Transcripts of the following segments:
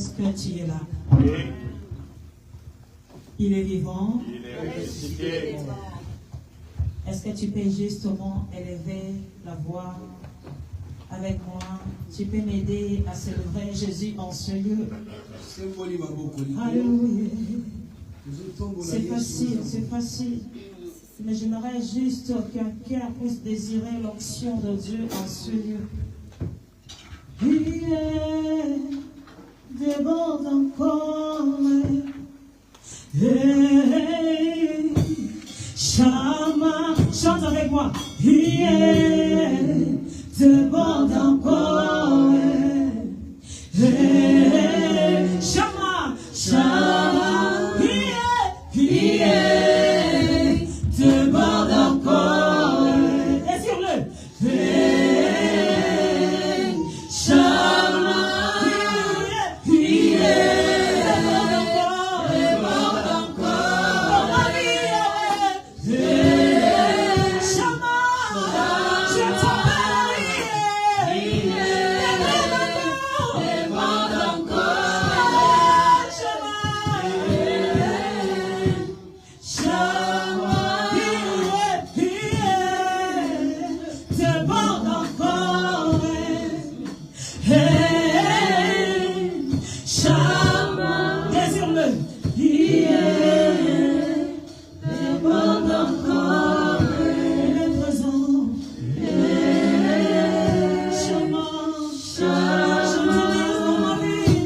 Est-ce que tu es là? Oui. Il est vivant. Il est ressuscité. Est-ce que tu peux justement élever la voix avec moi? Tu peux m'aider à célébrer Jésus en ce lieu. Alléluia. C'est facile, c'est facile. Mais j'aimerais juste qu'un cœur puisse désirer l'onction de Dieu en ce lieu. Il déborde encore. Hey, Shama, chante avec moi. Il déborde encore. Hey, Shama, Shama, il déborde encore. Désire-le. Hey, Shama, il déborde encore. Déborde encore. Ma vie, hey, Shama, je t'appelle. Déborde encore. Shama, déborde encore. Hey, Shama, désire-le. Déborde encore. Il est présent. Shama, je te dis dans ma vie.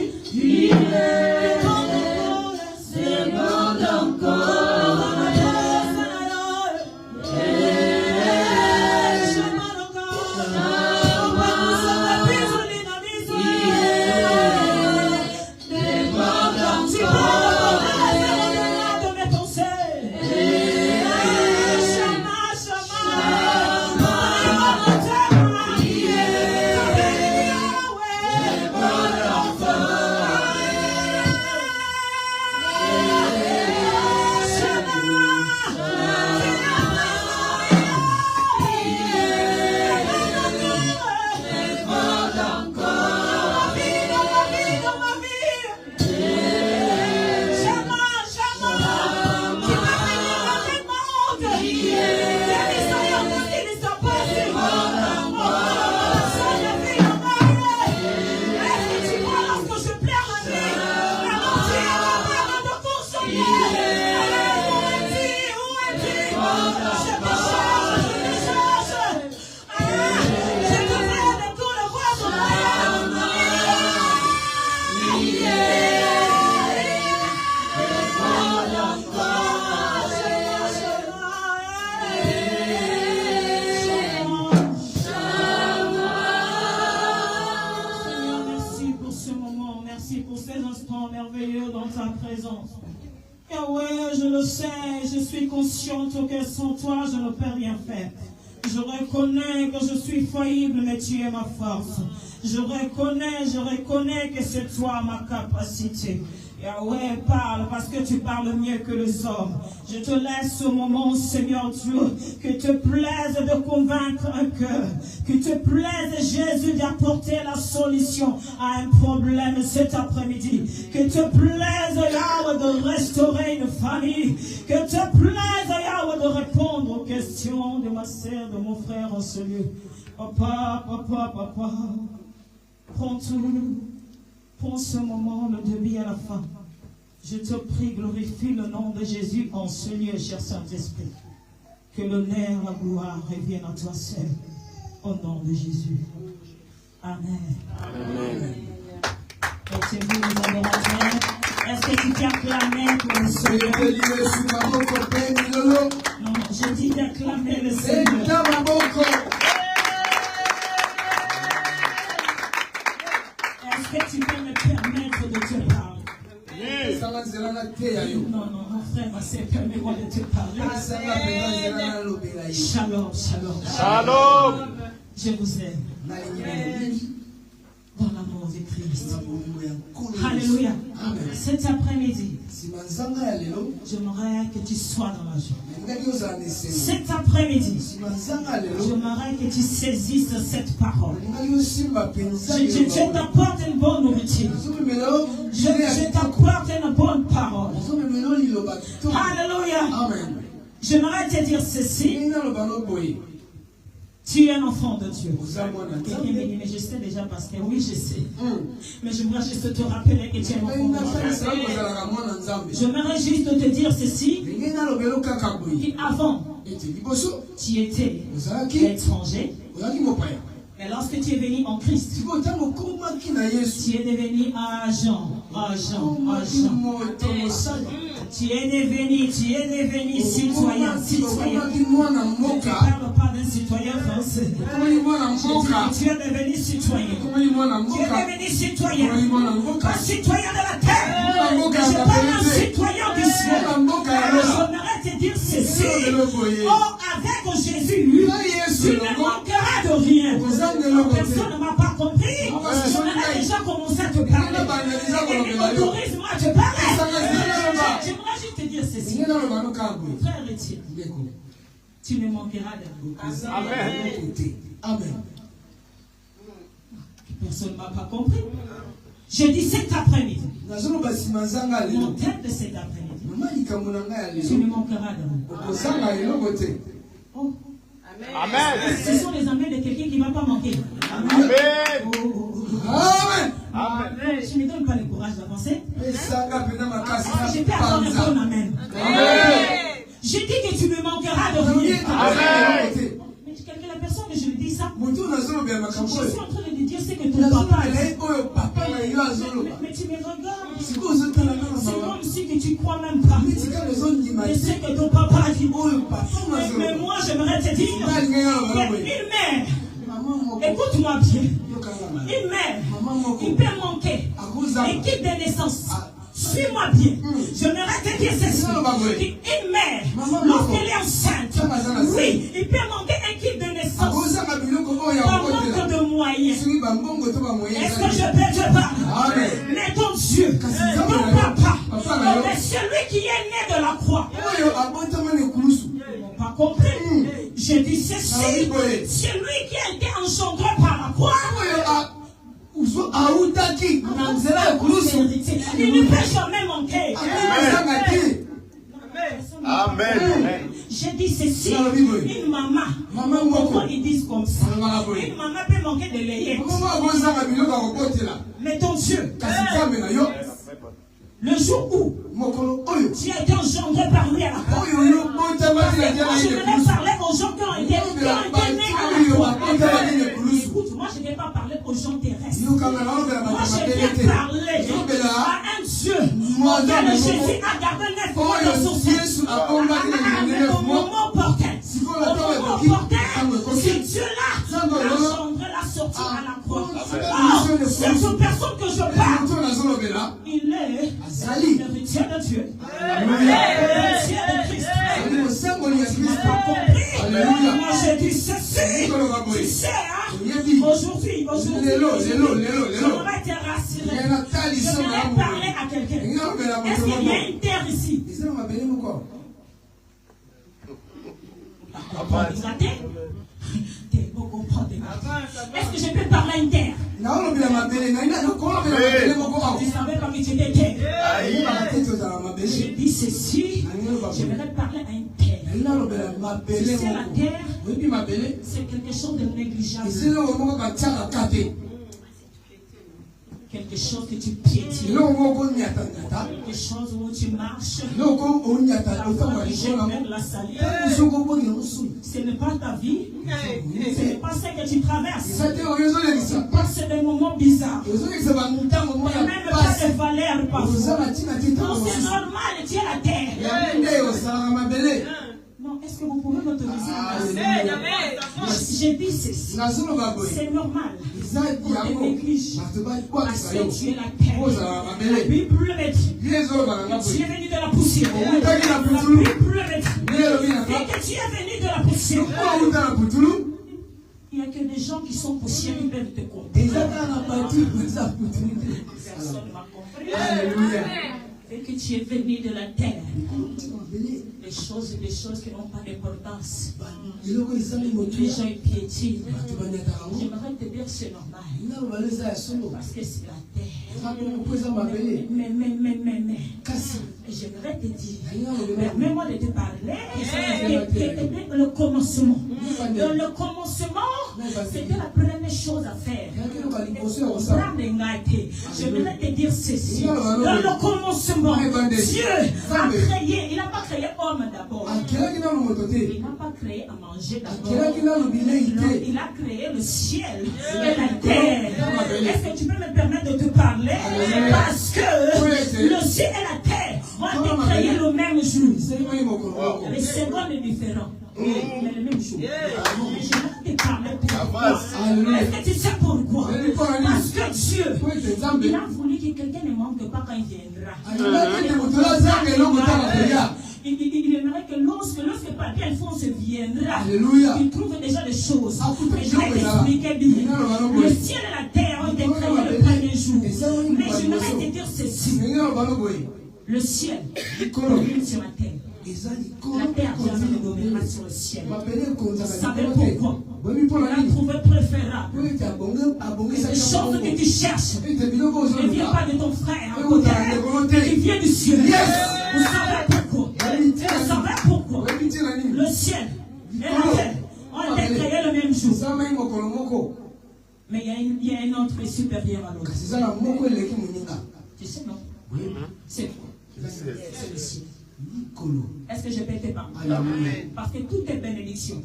Déborde encore. Merci pour ces instants merveilleux dans ta présence. Yahweh, je le sais, je suis consciente que sans toi, je ne peux rien faire. Je reconnais que je suis faillible, mais tu es ma force. Je reconnais que c'est toi ma capacité. Yahweh, parle parce que tu parles mieux que les hommes. Je te laisse au moment, Seigneur Dieu, que te plaise de convaincre un cœur, que te plaise, Jésus, d'apporter la solution à un problème cet après-midi, que te plaise, Yahweh, de restaurer une famille, que te plaise, Yahweh, de répondre aux questions de ma sœur, de mon frère en ce lieu. Papa, prends tout. Prends ce moment, le début à la fin. Je te prie, glorifie le nom de Jésus en ce lieu, cher Saint-Esprit. Que l'honneur, la gloire reviennent à toi seul. Au nom de Jésus. Amen. Amen. Mettez-vous les adorateurs. Est-ce que tu peux acclamer pour le Seigneur? Non, je dis d'acclamer le Seigneur. Est-ce que tu peux me permettre de te parler? Oui. Non, mon frère, ma sœur, permets-moi de te parler. Shalom, shalom. Shalom. Je vous aime. Dans l'amour de Christ. Alléluia. Cet après-midi, J'aimerais que tu sois dans la joie. Cet après-midi, j'aimerais que tu saisisses cette parole. Je t'apporte une bonne nourriture. Je t'apporte une bonne parole. Alléluia. J'aimerais te dire ceci. Tu es un enfant de Dieu. Quelqu'un me dit, mais je sais déjà, pasteur. Oui, je sais. Mais j'aimerais juste te rappeler que tu es un enfant de Dieu. J'aimerais juste te dire ceci. Avant, tu étais étranger. Mais lorsque tu es venu en Christ, tu es devenu agent. Tu es devenu citoyen. Tu ne parles pas d'un citoyen français. Tu es devenu citoyen. Tu es devenu citoyen. Pas citoyen de la terre. Je parle d'un citoyen du ciel. J'aimerais te dire ceci. Oh, avec Jésus, tu ne manqueras de rien. Personne ne m'a pas compris. On a déjà commencé à te parler. Et autorise-moi à te parler. J'aimerais juste te dire ceci. Frère Étienne, tu ne manqueras de rien. Amen. Personne ne m'a pas compris. Je dis cet après-midi. Mon thème de cet après-midi. Tu ne manqueras de rien. Oh. Amen. Ce sont les amens de quelqu'un qui ne va pas manquer. Amen. Amen. Amen. Je ne donne pas le courage d'avancer. Je peux avoir un bon amen. Je dis que tu ne manqueras de rien. Amen. Mais la personne que je lui dis ça, je suis en train de lui dire c'est que ton papa. Mais tu me regardes. C'est comme si que tu crois même pas. Mais c'est que ton papa a dit. Mais moi j'aimerais te dire une mère. Écoute-moi bien. Une mère, il peut manquer. Équipe de naissance. Suis-moi bien. J'aimerais te dire ceci. Une mère, lorsqu'elle est enceinte, oui, il peut manquer un kit de naissance. Par manque de moyens. Est-ce que je peux te parler? Mais ton Dieu, ton papa, mais celui qui est né de la croix. Ils n'ont pas compris. Je dis ceci. Celui qui a été engendré par la croix. Il ne peut jamais manquer. Amen. J'ai dit ceci. Une maman, pourquoi ils disent comme ça? Une maman peut manquer de lait. Mais ton Dieu, le jour où tu as été engendré par lui à la croix. Moi, je voulais parler aux gens qui ont été nés à la croix. Écoute, moi, je ne vais pas parler aux gens terrestres. Moi, je vais parler à un Dieu auquel Jésus a gardé 9 mois dans son sein. Au moment opportun, c'est Dieu-là qui a engendré la sortie à la croix. C'est cette personne que je parle. Il est l'héritier de Dieu. L'héritier de Christ. Moi, j'ai dit ceci. Tu sais, aujourd'hui, j'aimerais te rassurer. J'aimerais parler à quelqu'un. Est-ce qu'il y a une terre ici? Est-ce que je peux parler à une terre? Tu ne savais pas que tu étais terre. J'ai dit ceci. J'aimerais parler à une terre. C'est la terre. C'est quelque chose de négligeable. Quelque chose que tu piétines. Quelque chose où tu marches. Même la salive. Ce n'est pas ta vie. Ce n'est pas ce que tu traverses. C'est des moments bizarres. Il n'y a même pas de valeur parfois. Non, c'est normal, tu es la terre. Non, est-ce que vous pouvez m'autoriser à j'ai dit ceci. C'est normal. On te néglige. Parce que tu es la terre. La Bible me dit que tu es venu de la poussière. La Bible me dit que tu es venu de la poussière. Il n'y a que des gens qui sont poussières qui peuvent te comprendre. Personne ne m'a compris. Et que tu es venu de la terre. Des choses qui n'ont pas d'importance. Les gens piétinent. J'aimerais te dire c'est normal. Parce que c'est la terre. Mais. J'aimerais te dire. Permets-moi de te parler. Le commencement. Le commencement, c'était la première chose à faire. J'aimerais te dire ceci. Dans le commencement, Dieu a créé. Il n'a pas créé homme d'abord. Il n'a pas créé à manger d'abord. Il a créé le ciel et la terre. Est-ce que tu peux me permettre de te parler? Parce que le ciel et la terre ont été créés le même jour. Les secondes sont différents. Mais le même jour. Je vais te parler pourquoi. Est-ce que tu sais pourquoi? Parce que Dieu, il a voulu que quelqu'un ne manque pas quand il viendra. Il aimerait que lorsque Alphonse viendra, il trouve déjà des choses. Mais je vais t'expliquer bien. Le ciel et la terre ont été créés le premier jour. Mais je vais te dire ceci. Le ciel domine sur la terre. La terre jamais ne dominera sur le ciel. Vous savez pourquoi? Il a trouvé préférable que les choses que tu cherches ne viennent pas de ton frère en côté, mais qui viennent du ciel. Vous savez pourquoi? Vous savez pourquoi? Le ciel et la terre ont été créés le même jour. Mais il y a un autre supérieur à l'autre. Tu sais, non? C'est quoi? C'est le ciel. Est-ce que je peux te parler? Parce que toutes tes bénédictions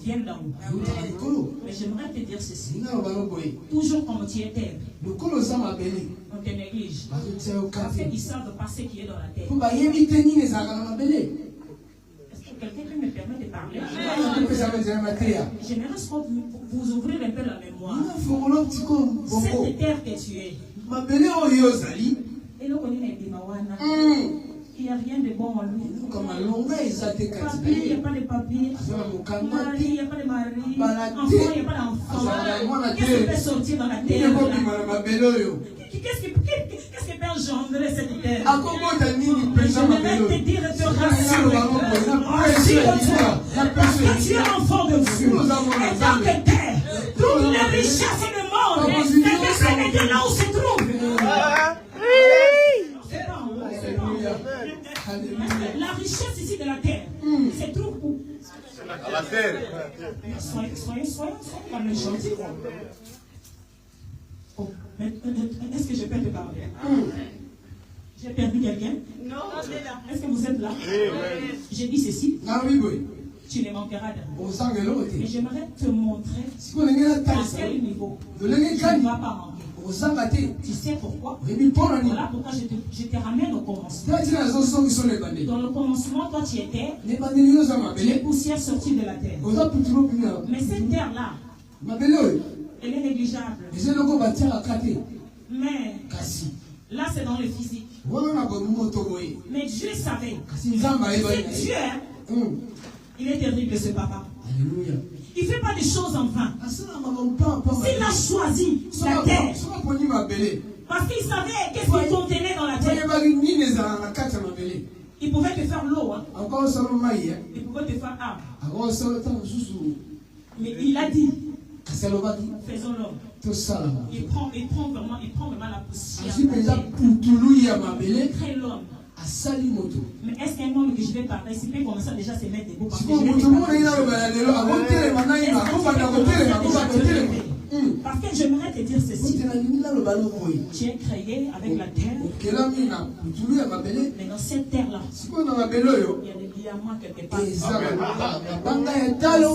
viennent d'en haut. Mais j'aimerais te dire ceci. Toujours comme tu es terre, on te néglige. Parce qu'ils ne savent pas ce qui est dans la terre. Est-ce que quelqu'un peut me permettre de parler? J'aimerais vous ouvrir un peu la mémoire. Cette terre que tu es. Et il n'y a rien de bon en lui. Papier, il n'y a pas de papier. Mari, il n'y a pas de mari. Enfant, il n'y a pas d'enfant. Qu'est-ce qui peut sortir dans la terre? Qu'est-ce qui peut engendrer cette terre? J'aimerais te dire de te rassurer. Parce que tu es enfant de Dieu. Et tant que terre, toutes les richesses du monde, c'est de là où se trouve. La richesse ici de la terre se trouve où? À la terre. Soyons comme les gentils. Oh, mais est-ce que je peux te parler? J'ai perdu quelqu'un? Non, on est là. Est-ce que vous êtes là? J'ai dit ceci. Tu ne manqueras de rien. Mais j'aimerais te montrer à quel niveau tu ne vas pas manquer. Tu sais pourquoi? Voilà pourquoi je te ramène au commencement. Dans le commencement, toi tu étais, tu es poussière sortie de la terre. Mais cette terre-là, elle est négligeable. Mais là c'est dans le physique. Mais Dieu savait. C'est Dieu, il est terrible ce papa. Alléluia. Il ne fait pas des choses en vain. S'il a choisi la terre, parce qu'il savait qu'est-ce qu'il contenait dans la terre. Il pouvait te faire l'eau. Hein. Il pouvait te faire arbre. Mais il a dit, faisons l'homme. Il prend vraiment la poussière. Il crée l'homme. Mais est-ce qu'un homme que je vais participer comme ça déjà se mettre debout parce que je parce que j'aimerais te dire ceci. Tu es créé avec la terre. Mais dans cette terre-là, il y a des diamants quelque part. Dans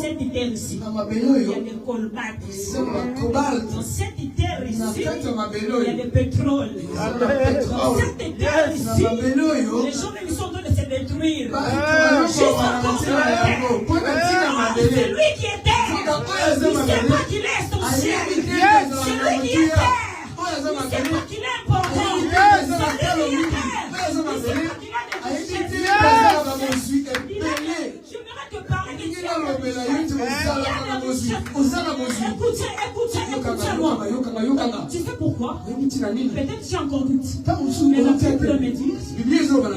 cette terre ici, il y a des cobalt. Dans cette terre ici, il y a des pétroles. Dans cette terre ici, les gens même sont en train de se détruire. Juste à cause de la terre. C'est lui qui est terre. Il ne sait pas qu'il est ton ciel. C'est lui qui est terre. Il ne sait pas qu'il est important. C'est lui qui est terre. Il ne sait pas qu'il a des richesses. J'aimerais te parler que tu es Écoutez-moi. Tu sais pourquoi? Peut-être tu as encore doute. Mais la Bible me dit,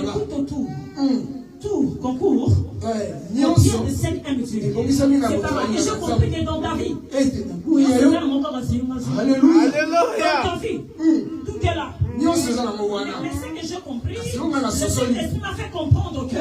écoute autour. Tout concours au pire de celle aime Dieu. C'est pas vrai que j'ai compris que dans ta vie, Alléluia. dans ta vie, tout est là. Mais ce que j'ai compris, le Saint-Esprit m'a fait comprendre que